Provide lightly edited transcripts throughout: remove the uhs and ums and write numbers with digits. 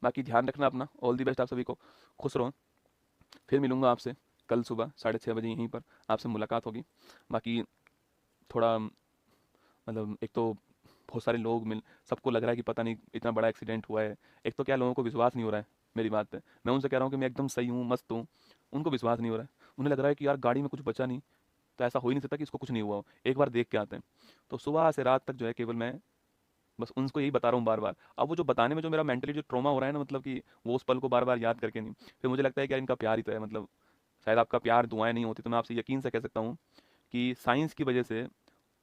बाकी ध्यान रखना अपना। ऑल दी बेस्ट आप सभी को। खुश रहो। फिर मिलूंगा आपसे कल सुबह 6:30 बजे यहीं पर आपसे मुलाकात होगी। बाकी थोड़ा मतलब एक तो बहुत सारे लोग मिल सबको लग रहा है कि पता नहीं इतना बड़ा एक्सीडेंट हुआ है। एक तो क्या लोगों को विश्वास नहीं हो रहा है मेरी बात पे। मैं उनसे कह रहा हूँ कि मैं एकदम सही हूँ, मस्त हूँ। उनको विश्वास नहीं हो रहा है। उन्हें लग रहा है कि यार गाड़ी में कुछ बचा नहीं, तो ऐसा हो ही नहीं सकता कि इसको कुछ नहीं हुआ हो, एक बार देख के आते हैं। तो सुबह से रात तक जो है केवल मैं बस उनको यही बता रहा हूँ बार बार। अब वो जो बताने में जो मेरा मेंटली जो ट्रॉमा हो रहा है ना, मतलब कि वो उस पल को बार बार याद करके नहीं, फिर मुझे लगता है कि यार इनका प्यार ही तो है। मतलब शायद आपका प्यार दुआएं नहीं होती तो मैं आपसे यकीन से कह सकता हूँ कि साइंस की वजह से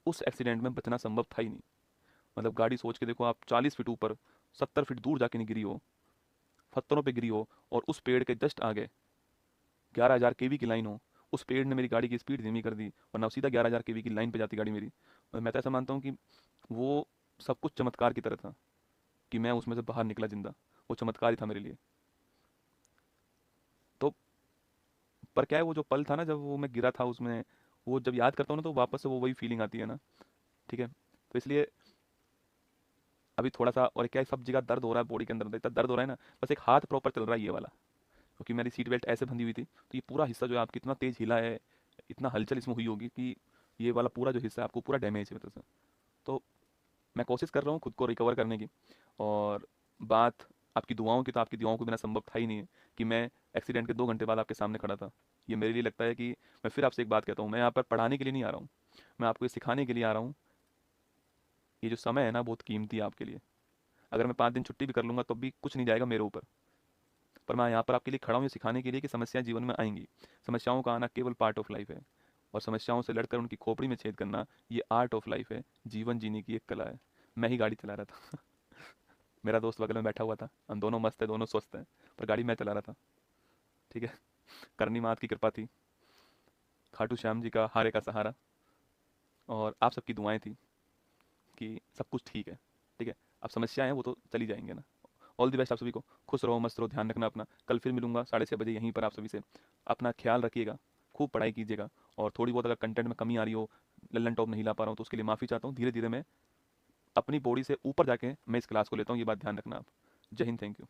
उस एक्सीडेंट में बचना संभव था ही नहीं। मतलब गाड़ी सोच के देखो, आप 40 फीट ऊपर 70 फीट दूर जाके नहीं गिरी हो, पत्थरों पे गिरी हो, और उस पेड़ के जस्ट आगे 11,000 kV की लाइन हो। उस पेड़ ने मेरी गाड़ी की स्पीड धीमी कर दी, वरना वो सीधा 11,000 kV की लाइन पे जाती गाड़ी मेरी। और मैं तो ऐसा मानता हूँ कि वो सब कुछ चमत्कार की तरह था कि मैं उसमें से बाहर निकला जिंदा। वो चमत्कार ही था मेरे लिए। तो पर क्या है, वो जो पल था ना जब वो मैं गिरा था उसमें, वो जब याद करता हूँ ना तो वापस से वो वही फीलिंग आती है ना। ठीक है, तो इसलिए अभी थोड़ा सा, और क्या है, सब जगह दर्द हो रहा है बॉडी के अंदर, इतना दर्द हो रहा है ना। बस एक हाथ प्रॉपर चल रहा है ये वाला, क्योंकि मेरी सीट बेल्ट ऐसे बंधी हुई थी, तो ये पूरा हिस्सा जो है आपकी इतना तेज हिला है, इतना हलचल इसमें हुई होगी कि ये वाला पूरा जो हिस्सा है आपको पूरा डैमेज है मतलब से। तो मैं कोशिश कर रहा हूँ खुद को रिकवर करने की। और बात आपकी दुआओं की, तो आपकी दुआओं को बिना संभव था ही नहीं है कि मैं एक्सीडेंट के 2 घंटे बाद आपके सामने खड़ा था। ये मेरे लिए लगता है कि मैं फिर आपसे एक बात कहता हूँ, मैं यहाँ पर पढ़ाने के लिए नहीं आ रहा हूँ, मैं आपको ये सिखाने के लिए आ रहा हूँ। ये जो समय है ना बहुत कीमती है आपके लिए। अगर मैं 5 दिन छुट्टी भी कर लूँगा तो भी कुछ नहीं जाएगा मेरे ऊपर। पर मैं यहाँ पर आपके लिए खड़ा हूँ ये सिखाने के लिए कि समस्याएं जीवन में आएंगी। समस्याओं का आना केवल पार्ट ऑफ लाइफ है, और समस्याओं से लड़कर उनकी खोपड़ी में छेद करना ये आर्ट ऑफ लाइफ है। जीवन जीने की एक कला है। मैं ही गाड़ी चला रहा था मेरा दोस्त बगल में बैठा हुआ था, हम दोनों मस्त है, दोनों स्वस्थ हैं, पर गाड़ी मैं चला रहा था। ठीक है, करनी मात की कृपा थी, खाटू श्याम जी का हारे का सहारा, और आप सबकी दुआएं थी कि सब कुछ ठीक है। ठीक है, अब समस्याएं हैं वो तो चली जाएंगे ना। ऑल द बेस्ट आप सभी को। खुश रहो, मस्त रहो, ध्यान रखना अपना। कल फिर मिलूंगा 6:30 बजे यहीं पर आप सभी से। अपना ख्याल रखिएगा, खूब पढ़ाई कीजिएगा, और थोड़ी बहुत अगर कंटेंट में कमी आ रही हो, लल्लन टॉप नहीं ला पा रहा हूँ, तो उसके लिए माफ़ी चाहता हूँ। धीरे धीरे मैं अपनी बॉडी से ऊपर जाके मैं इस क्लास को लेता हूँ, ये बात ध्यान रखना आप। जय हिंद, थैंक यू।